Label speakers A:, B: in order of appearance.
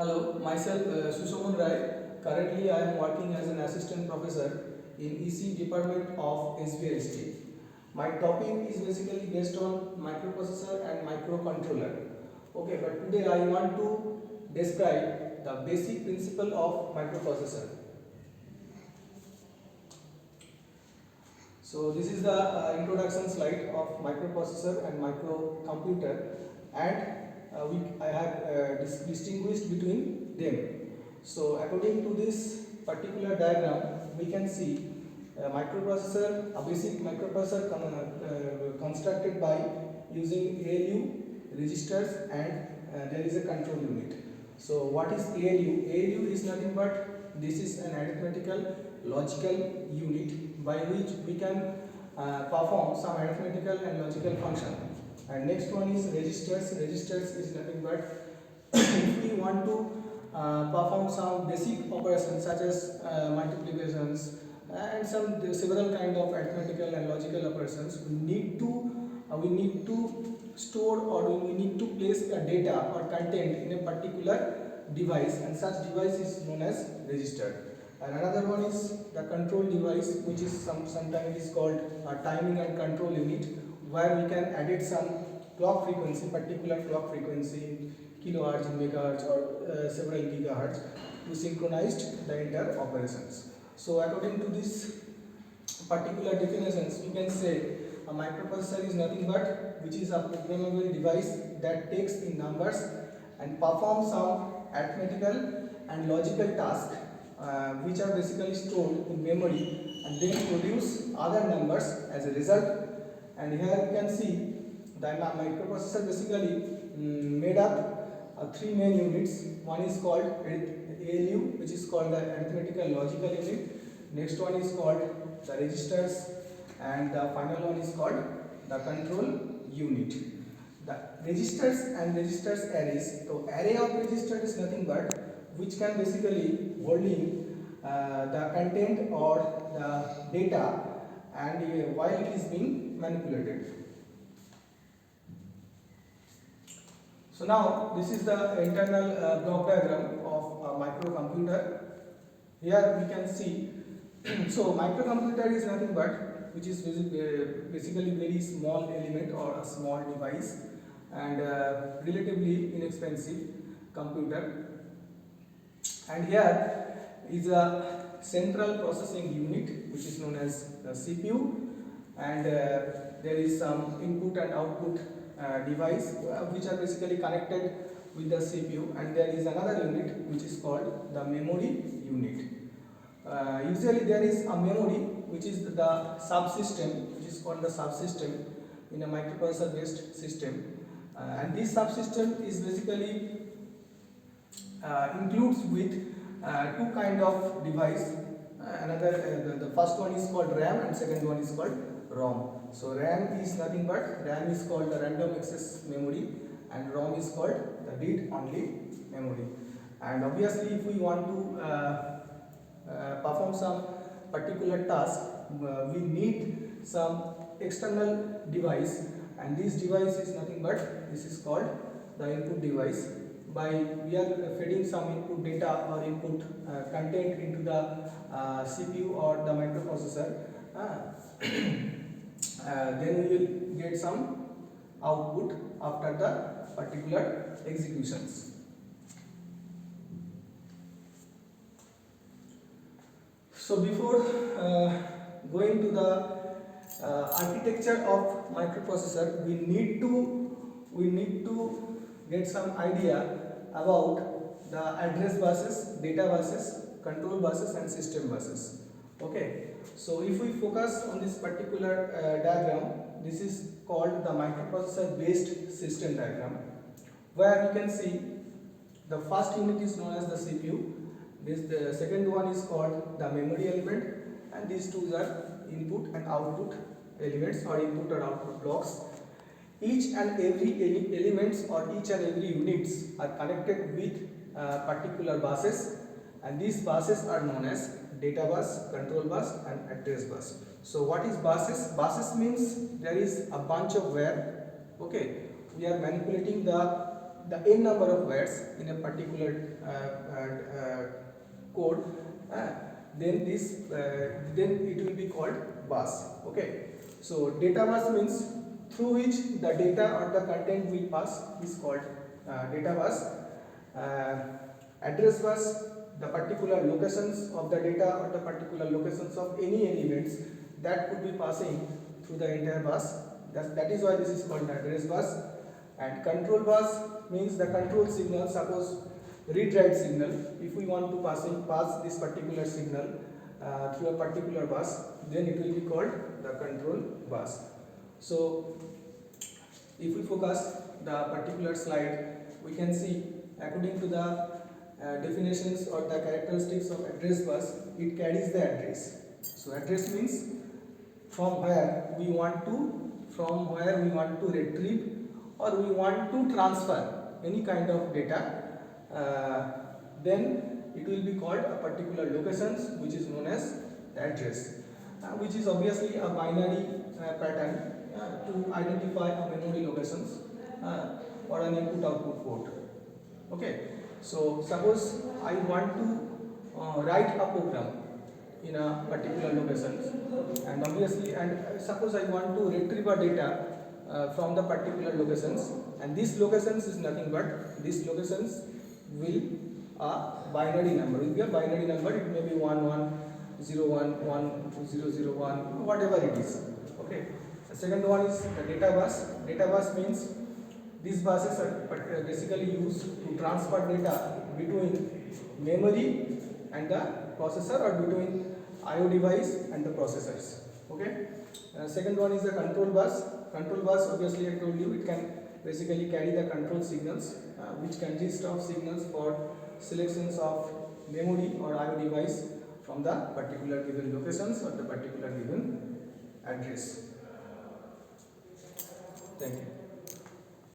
A: Hello, myself Sushoman Rai. Currently, I am working as an assistant professor in EC department of SBST. My topic is basically based on microprocessor and microcontroller. Okay, but today I want to describe the basic principle of microprocessor. So this is the introduction slide of microprocessor and microcomputer, and I have distinguished between them. So according to this particular diagram, we can see a basic microprocessor constructed by using ALU registers, and there is a control unit. So what is ALU? ALU is nothing but this is an arithmetical logical unit by which we can perform some arithmetical and logical function. And next one is registers. Registers is nothing but if we want to perform some basic operations such as multiplications and some several kind of arithmetical and logical operations, we need to store, or we need to place a data or content in a particular device, and such device is known as register. And another one is the control device, which is sometimes is called a timing and control unit, where we can edit some clock frequency, particular clock frequency, kilohertz, megahertz, or several gigahertz, to synchronize the entire operations. So according to this particular definitions, we can say a microprocessor is nothing but which is a programmable device that takes in numbers and performs some arithmetical and logical tasks which are basically stored in memory and then produce other numbers as a result. And here you can see the microprocessor basically made up three main units. One is called ALU, which is called the arithmetical logical unit. Next one is called the registers, and the final one is called the control unit. The registers and registers arrays. So array of register is nothing but which can basically holding the content or the data, and while it is being manipulated. So now this is the internal block diagram of a microcomputer. Here we can see so microcomputer is nothing but which is basically very small element or a small device, and relatively inexpensive computer. And here is a central processing unit which is known as the CPU, and there is some input and output device which are basically connected with the CPU, and there is another unit which is called the memory unit. Usually there is a memory which is the subsystem, which is called the subsystem in a microprocessor based system, and this subsystem is basically includes with two kind of device. The first one is called RAM and second one is called ROM. So RAM is nothing but RAM is called the random access memory, and ROM is called the read only memory. And obviously if we want to perform some particular task, we need some external device, and this device is nothing but this is called the input device. By we are feeding some input data or input content into the CPU or the microprocessor, then we will get some output after the particular executions. So before going to the architecture of microprocessor, we need to get some idea about the address buses, data buses, control buses, and system buses. Okay, so if we focus on this particular diagram, this is called the microprocessor based system diagram, where you can see the first unit is known as the CPU. The second one is called the memory element, and these two are input and output elements or input or output blocks. Each and every elements or each and every units are connected with particular buses, and these buses are known as data bus, control bus, and address bus. So what is buses? Buses means there is a bunch of where, okay, we are manipulating the the n number of wires in a particular code, then then it will be called bus. Okay, so data bus means through which the data or the content will pass is called data bus. Address bus, the particular locations of the data or the particular locations of any elements that could be passing through the entire bus. That is why this is called address bus. And control bus means the control signal. Suppose read-write signal, if we want to pass this particular signal through a particular bus, then it will be called the control bus. So if we focus the particular slide, we can see according to the definitions or the characteristics of address bus, it carries the address. So address means from where we want to retrieve or we want to transfer any kind of data, then it will be called a particular locations, which is known as the address, which is obviously a binary pattern to identify a memory locations or an input output port. Okay, so suppose I want to write a program in a particular locations, and obviously, and suppose I want to retrieve a data from the particular locations, and this locations is nothing but this locations will a binary number, will be a binary number. It may be 1101 1001, whatever it is. Okay, the second one is the data bus. Data bus means these buses are basically used to transfer data between memory and the processor, or between IO device and the processors. Okay. Second one is the control bus. Control bus, obviously I told you, it can basically carry the control signals, which consist of signals for selections of memory or IO device from the particular given locations or the particular given address. Thank you.